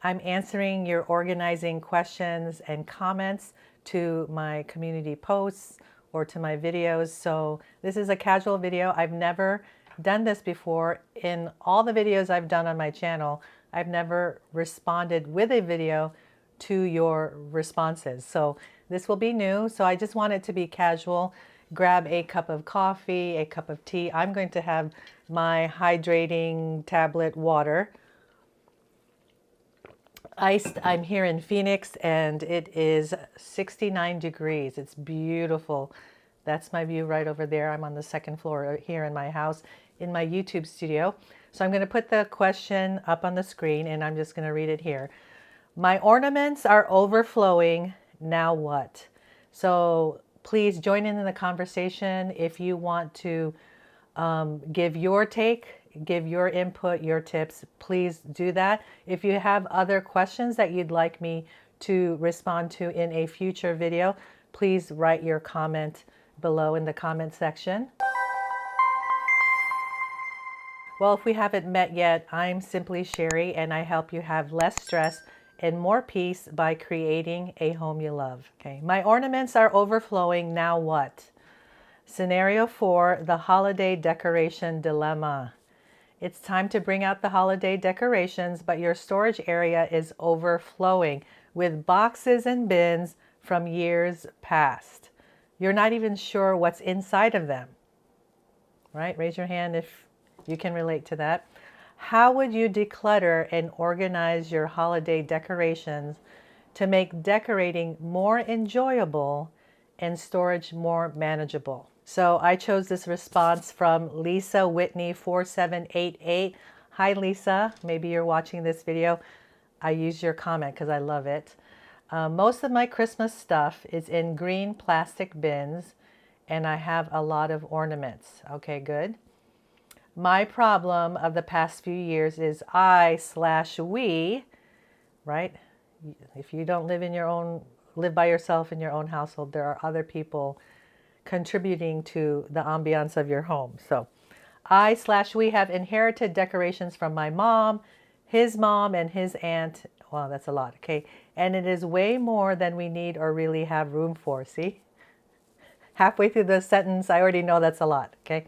I'm answering your organizing questions and comments to my community posts or to my videos. So this is a casual video. I've never done this before. In all the videos I've done on my channel, I've never responded with a video to your responses. So this will be new. So I just want it to be casual. Grab a cup of coffee, a cup of tea. I'm going to have my hydrating tablet water iced. I'm here in Phoenix and it is 69 degrees. It's beautiful. That's my view right over there. I'm on the second floor here in my house in my YouTube studio. So I'm going to put the question up on the screen and I'm just going to read it here. My ornaments are overflowing. Now what? So please join in the conversation if you want to give your take, give your input, your tips. Please do that. If you have other questions that you'd like me to respond to in a future video, please write your comment below in the comment section. Well, if we haven't met yet, I'm Simply Sherry and I help you have less stress and more peace by creating a home you love. Okay, my ornaments are overflowing. Now what? Scenario 4, the holiday decoration dilemma. It's time to bring out the holiday decorations, but your storage area is overflowing with boxes and bins from years past. You're not even sure what's inside of them, right? Raise your hand if you can relate to that. How would you declutter and organize your holiday decorations to make decorating more enjoyable and storage more manageable? So I chose this response from Lisa Whitney 4788. Hi Lisa, maybe you're watching this video. I use your comment because I love it. Most of my Christmas stuff is in green plastic bins and I have a lot of ornaments. Okay, good. My problem of the past few years is we, right? If you don't live by yourself in your own household, there are other people contributing to the ambiance of your home. So we have inherited decorations from my mom, his mom, and his aunt. Wow, that's a lot, okay? And it is way more than we need or really have room for, see? Halfway through the sentence, I already know that's a lot, okay?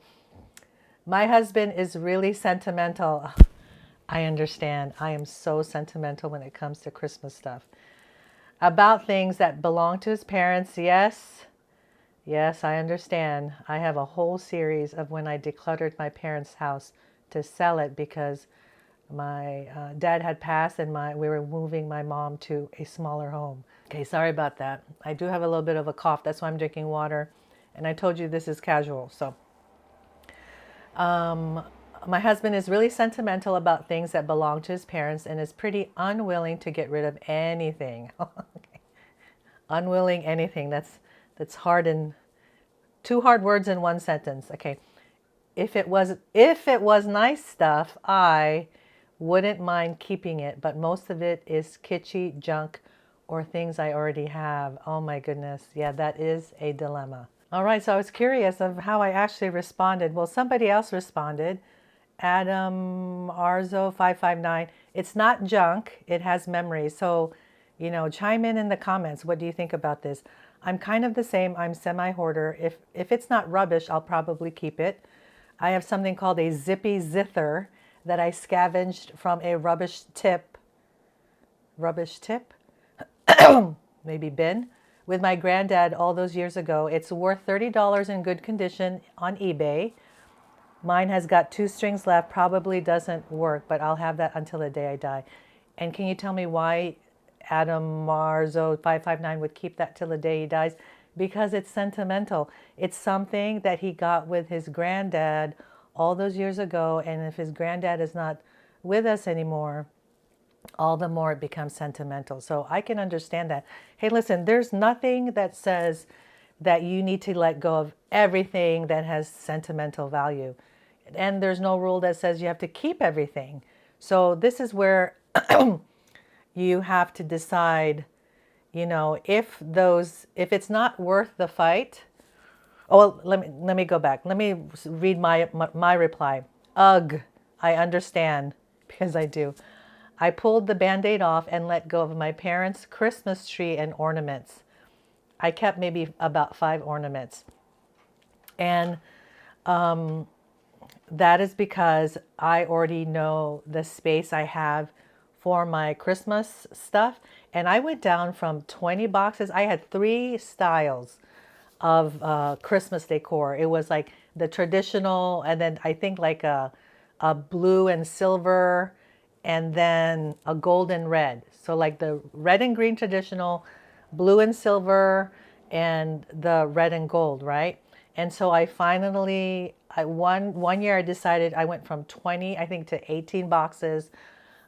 My husband is really sentimental. I understand. I am so sentimental when it comes to Christmas stuff. About things that belong to his parents, yes. Yes, I understand. I have a whole series of when I decluttered my parents' house to sell it because my dad had passed and we were moving my mom to a smaller home. Okay, sorry about that. I do have a little bit of a cough. That's why I'm drinking water. And I told you this is casual. So my husband is really sentimental about things that belong to his parents and is pretty unwilling to get rid of anything. Okay. Unwilling anything. That's hard and two hard words in one sentence. Okay. If it was nice stuff, I wouldn't mind keeping it, but most of it is kitschy junk or things I already have. Oh my goodness. Yeah, that is a dilemma. All right, so I was curious of how I actually responded. Well, somebody else responded. Adam Arzo 559. It's not junk, it has memories. So, chime in the comments. What do you think about this? I'm kind of the same. I'm semi-hoarder. If it's not rubbish, I'll probably keep it. I have something called a zippy zither that I scavenged from a rubbish tip, maybe bin, with my granddad all those years ago. It's worth $30 in good condition on eBay. Mine has got 2 strings left, probably doesn't work, but I'll have that until the day I die. And can you tell me why Adam Marzo 559 would keep that till the day he dies? Because it's sentimental. It's something that he got with his granddad all those years ago, and if his granddad is not with us anymore, all the more it becomes sentimental. So I can understand that. Hey, listen, there's nothing that says that you need to let go of everything that has sentimental value. And there's no rule that says you have to keep everything. So this is where you have to decide, if it's not worth the fight. Oh, well, let me go back. Let me read my reply. Ugh, I understand, because I do. I pulled the Band-Aid off and let go of my parents' Christmas tree and ornaments. I kept maybe about 5 ornaments. And that is because I already know the space I have for my Christmas stuff. And I went down from 20 boxes. I had 3 styles of Christmas decor. It was like the traditional, and then I think like a blue and silver, and then a gold and red. So like the red and green traditional, blue and silver, and the red and gold, right? And so I finally, one year I decided I went from 20, I think, to 18 boxes.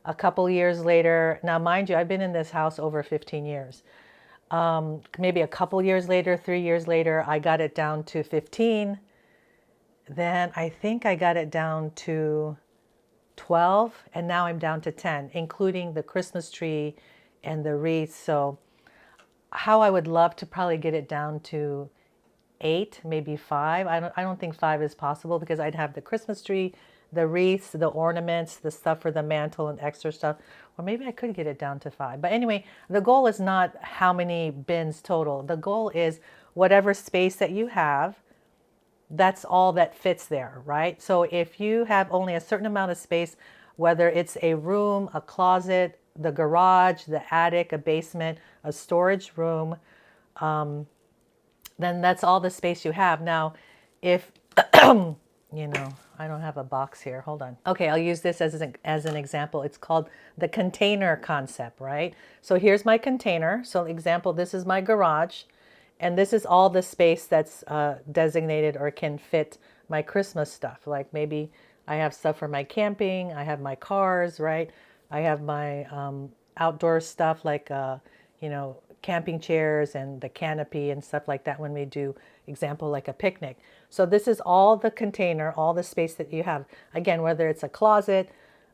A couple years later, now mind you, I've been in this house over 15 years. Maybe a couple years later, 3 years later, I got it down to 15. Then I think I got it down to 12, and now I'm down to 10, including the Christmas tree and the wreaths. So how I would love to probably get it down to 8, maybe 5. I don't think 5 is possible because I'd have the Christmas tree, the wreaths, the ornaments, the stuff for the mantle and extra stuff. Or maybe I could get it down to 5. But anyway, the goal is not how many bins total. The goal is whatever space that you have, that's all that fits there, right? So if you have only a certain amount of space, whether it's a room, a closet, the garage, the attic, a basement, a storage room, then that's all the space you have. Now, if, you know, I don't have a box here. Hold on. Okay, I'll use this as an example. It's called the container concept, right? So here's my container. So example, this is my garage. And this is all the space that's designated or can fit my Christmas stuff. Like maybe I have stuff for my camping. I have my cars, right? I have my outdoor stuff like, you know, camping chairs and the canopy and stuff like that when we do, example, like a picnic. So this is all the container, all the space that you have. Again, whether it's a closet,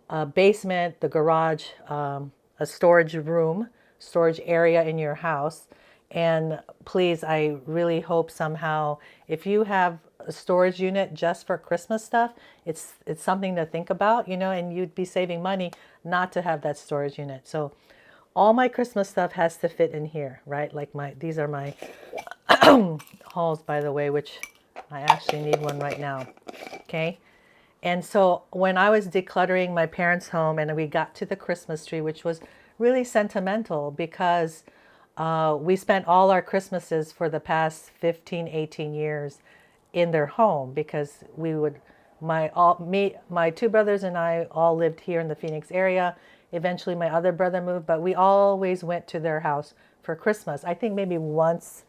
a basement, the garage, a storage room, storage area in your house. And please, I really hope somehow, if you have a storage unit just for Christmas stuff, it's something to think about, you know, and you'd be saving money not to have that storage unit. So all my Christmas stuff has to fit in here, right? Like these are my hauls, by the way, which I actually need one right now. Okay. And so when I was decluttering my parents' home and we got to the Christmas tree, which was really sentimental because we spent all our Christmases for the past 15, 18 years in their home because we would, my 2 brothers and I all lived here in the Phoenix area. Eventually my other brother moved, but we always went to their house for Christmas. I think maybe once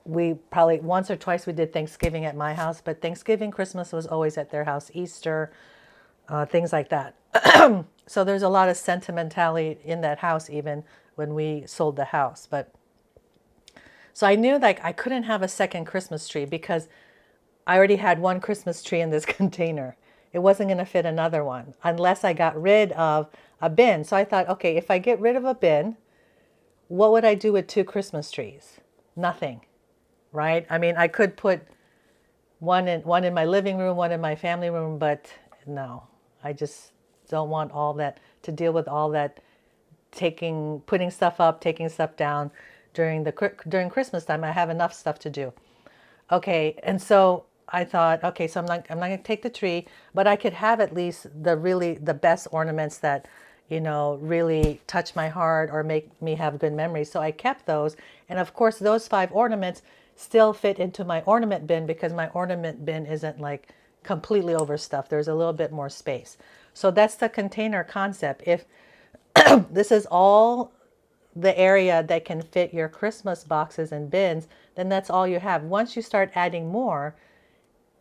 or twice we did Thanksgiving at my house, but Thanksgiving, Christmas was always at their house, Easter, things like that. So there's a lot of sentimentality in that house even when we sold the house. But so I knew like I couldn't have a second Christmas tree because I already had one Christmas tree in this container. It wasn't going to fit another one unless I got rid of a bin. So I thought, okay, if I get rid of a bin, what would I do with 2 Christmas trees? Nothing, right? I mean, I could put one in my living room, one in my family room, but no, I just don't want all that, to deal with all that putting stuff up, taking stuff down during Christmas time. I have enough stuff to do. Okay, and so I thought, okay, so I'm not going to take the tree, but I could have at least the best ornaments that, you know, really touch my heart or make me have good memories. So I kept those, and of course those 5 ornaments still fit into my ornament bin because my ornament bin isn't like completely overstuffed. There's a little bit more space. So that's the container concept. If this is all the area that can fit your Christmas boxes and bins, then that's all you have. Once you start adding more,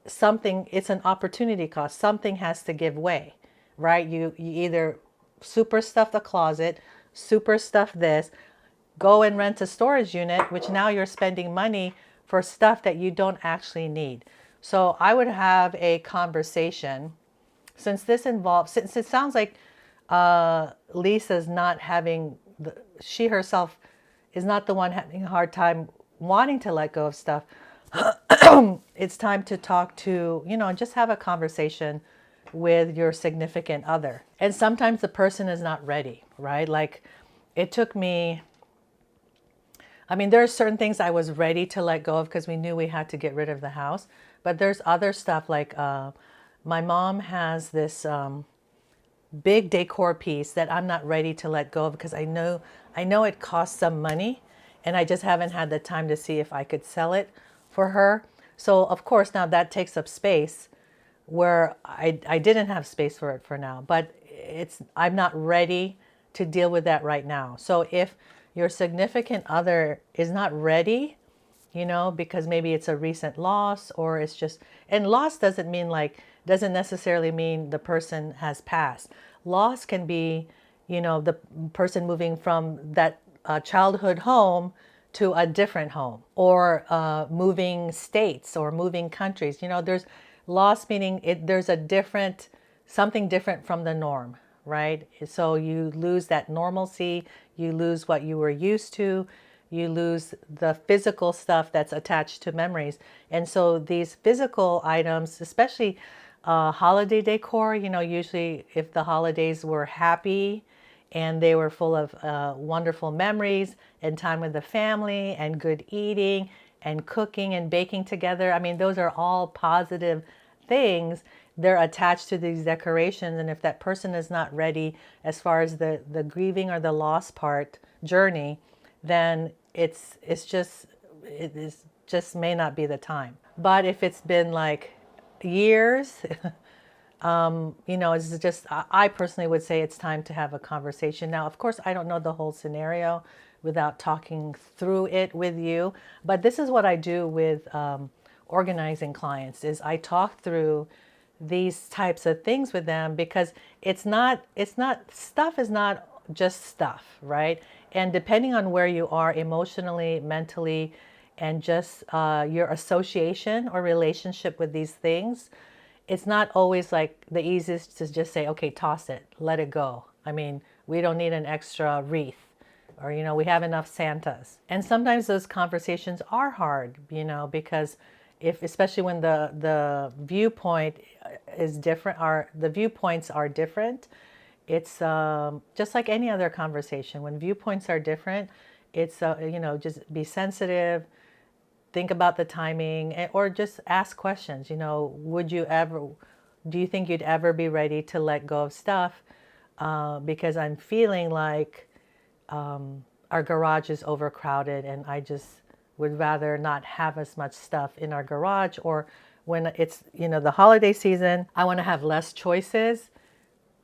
it's an opportunity cost. Something has to give way, right? You either super stuff the closet, super stuff this, go and rent a storage unit, which now you're spending money for stuff that you don't actually need. So I would have a conversation, since it sounds like Lisa's not having, she herself is not the one having a hard time wanting to let go of stuff. It's time to talk to, you know, just have a conversation with your significant other. And sometimes the person is not ready, right? Like it took me, I mean, there are certain things I was ready to let go of because we knew we had to get rid of the house. But there's other stuff like my mom has this big decor piece that I'm not ready to let go of because I know it costs some money, and I just haven't had the time to see if I could sell it for her. So of course now that takes up space where I didn't have space for it for now, but I'm not ready to deal with that right now. So if your significant other is not ready, you know, because maybe it's a recent loss or it's just, and loss doesn't mean like, doesn't necessarily mean the person has passed. Loss can be, you know, the person moving from that childhood home to a different home, or moving states or moving countries. You know, there's loss meaning there's a different, something different from the norm, right? So you lose that normalcy, you lose what you were used to, you lose the physical stuff that's attached to memories. And so these physical items, especially holiday decor, you know, usually if the holidays were happy and they were full of wonderful memories and time with the family and good eating and cooking and baking together. I mean, those are all positive things. They're attached to these decorations. And if that person is not ready as far as the grieving or the loss part journey, then it is just may not be the time. But if it's been like years, you know, it's just, I personally would say it's time to have a conversation. Now, of course, I don't know the whole scenario without talking through it with you, but this is what I do with organizing clients is I talk through these types of things with them because stuff is not just stuff, right? And depending on where you are emotionally, mentally, and just your association or relationship with these things, it's not always like the easiest to just say, okay, toss it, let it go. I mean, we don't need an extra wreath, or, you know, we have enough Santas. And sometimes those conversations are hard, you know, because especially when the viewpoint is different, or the viewpoints are different, it's just like any other conversation. When viewpoints are different, it's, you know, just be sensitive, think about the timing, or just ask questions. You know, do you think you'd ever be ready to let go of stuff? Because I'm feeling like our garage is overcrowded and I just would rather not have as much stuff in our garage. Or when it's, you know, the holiday season, I want to have less choices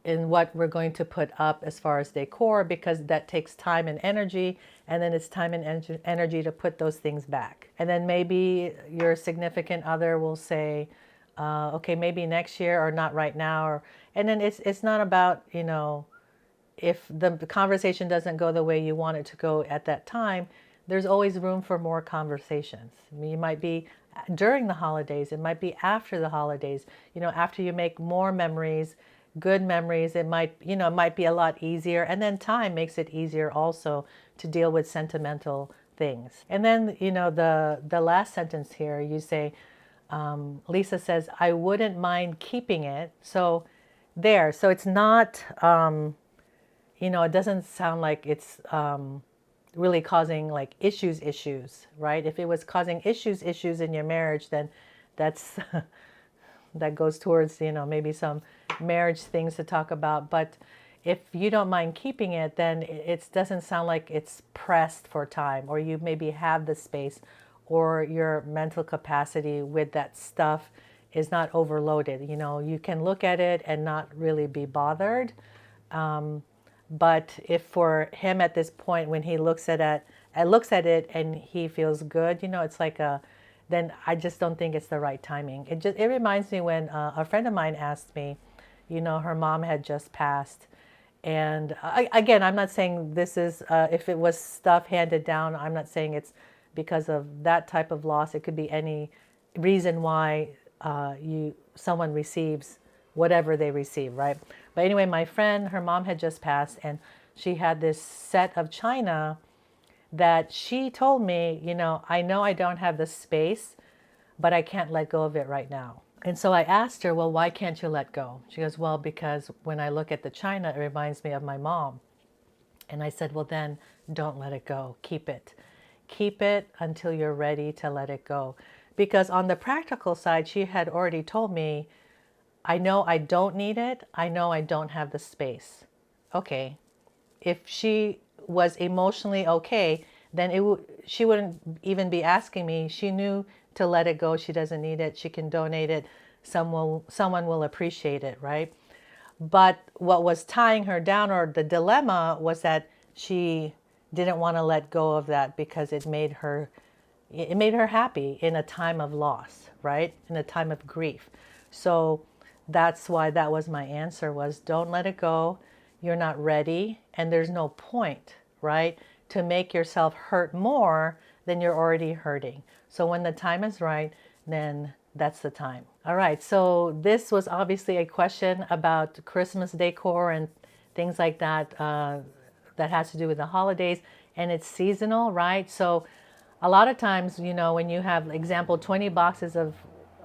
in what we're going to put up as far as decor, because that takes time and energy, and then it's time and energy to put those things back. And then maybe your significant other will say, okay, maybe next year or not right now. And then it's not about, you know, if the conversation doesn't go the way you want it to go at that time, there's always room for more conversations. I mean, it might be during the holidays, it might be after the holidays, you know, after you make more memories, good memories, it might, you know, it might be a lot easier. And then time makes it easier also to deal with sentimental things. And then, you know, the last sentence here, you say, Lisa says, I wouldn't mind keeping it. So so it's not, you know, it doesn't sound like it's really causing like issues, right? If it was causing issues in your marriage, then that's that goes towards, you know, maybe some marriage things to talk about. But if you don't mind keeping it, then it doesn't sound like it's pressed for time, or you maybe have the space, or your mental capacity with that stuff is not overloaded. You know, you can look at it and not really be bothered. But if for him at this point, when he looks at it and he feels good, you know, it's like then I just don't think it's the right timing. It reminds me when a friend of mine asked me, you know, her mom had just passed. And again, I'm not saying this is, if it was stuff handed down, I'm not saying it's because of that type of loss. It could be any reason why someone receives whatever they receive, right? But anyway, my friend, her mom had just passed, and she had this set of china that she told me, you know I don't have the space, but I can't let go of it right now. And so I asked her, well, why can't you let go? She goes, well, because when I look at the china, it reminds me of my mom. And I said, well, then don't let it go. Keep it. Keep it until you're ready to let it go. Because on the practical side, she had already told me, I know I don't need it. I know I don't have the space. Okay. If she was emotionally okay, then she wouldn't even be asking me. She knew to let it go. She doesn't need it. She can donate it. Someone will appreciate it, right? But what was tying her down, or the dilemma, was that she didn't want to let go of that because it made her happy in a time of loss, right? In a time of grief. So that's why that was my answer, was don't let it go. You're not ready, and there's no point, right, to make yourself hurt more than you're already hurting. So when the time is right, then that's the time. All right, so this was obviously a question about Christmas decor and things like that, that has to do with the holidays, and it's seasonal, right? So a lot of times, you know, when you have, example, 20 boxes of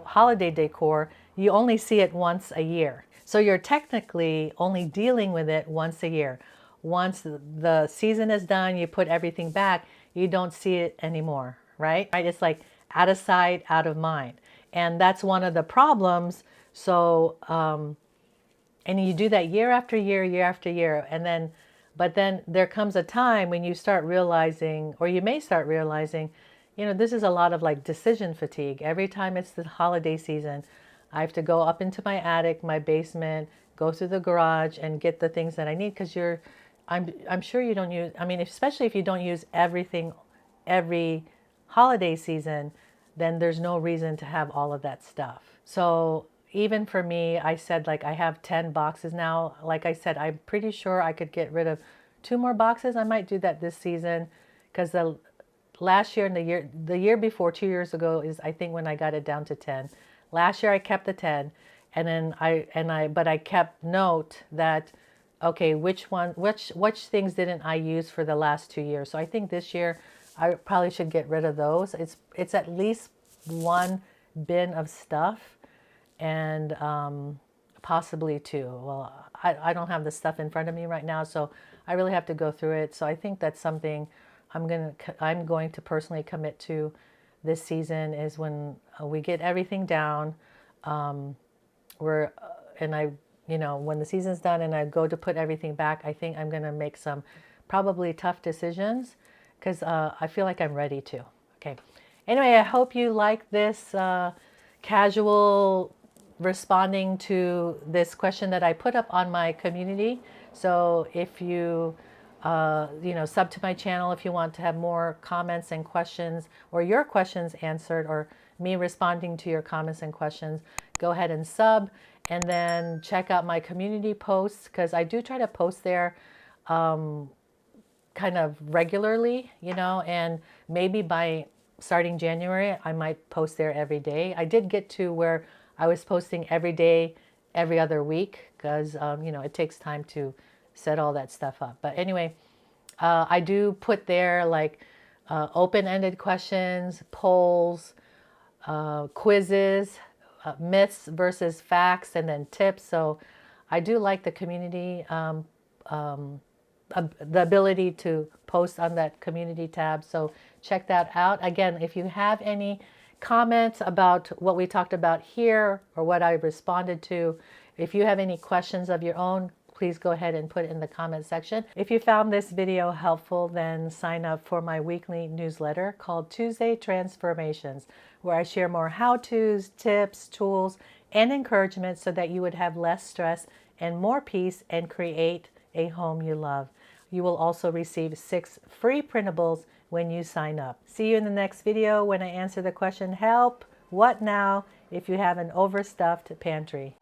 holiday decor, you only see it once a year. So you're technically only dealing with it once a year. Once the season is done, you put everything back, you don't see it anymore, right? It's like out of sight, out of mind. And that's one of the problems. So, and you do that year after year, year after year. And then, but then there comes a time when you start realizing, or you may start realizing, you know, this is a lot of like decision fatigue. Every time it's the holiday season, I have to go up into my attic, my basement, go through the garage and get the things that I need. Because I'm sure you don't use, I mean, especially if you don't use everything every holiday season, then there's no reason to have all of that stuff. So even for me, I said, like, I have 10 boxes now. Like I said, I'm pretty sure I could get rid of 2 more boxes. I might do that this season, because the last year and the year before, 2 years ago, is I think when I got it down to 10. Last year I kept the 10, and then but I kept note that, okay, which things didn't I use for the last 2 years. So I think this year I probably should get rid of those. It's at least one bin of stuff, and possibly two. Well, I don't have the stuff in front of me right now, so I really have to go through it. So I think that's something I'm going to personally commit to this season, is when we get everything down. And I, you know, when the season's done and I go to put everything back, I think I'm going to make some probably tough decisions, because I feel like I'm ready to. Okay. Anyway, I hope you like this casual responding to this question that I put up on my community. So if you, you know, sub to my channel if you want to have more comments and questions, or your questions answered, or me responding to your comments and questions, go ahead and sub. And then check out my community posts, because I do try to post there kind of regularly, you know, and maybe by starting January, I might post there every day. I did get to where I was posting every day, every other week, because, you know, it takes time to set all that stuff up. But anyway, I do put there like open-ended questions, polls, quizzes, myths versus facts, and then tips. So I do like the community, the ability to post on that community tab. So check that out. Again, if you have any comments about what we talked about here, or what I responded to, if you have any questions of your own, please go ahead and put it in the comment section. If you found this video helpful, then sign up for my weekly newsletter called Tuesday Transformations, where I share more how-tos, tips, tools, and encouragement so that you would have less stress and more peace and create a home you love. You will also receive 6 free printables when you sign up. See you in the next video when I answer the question, help, what now if you have an overstuffed pantry?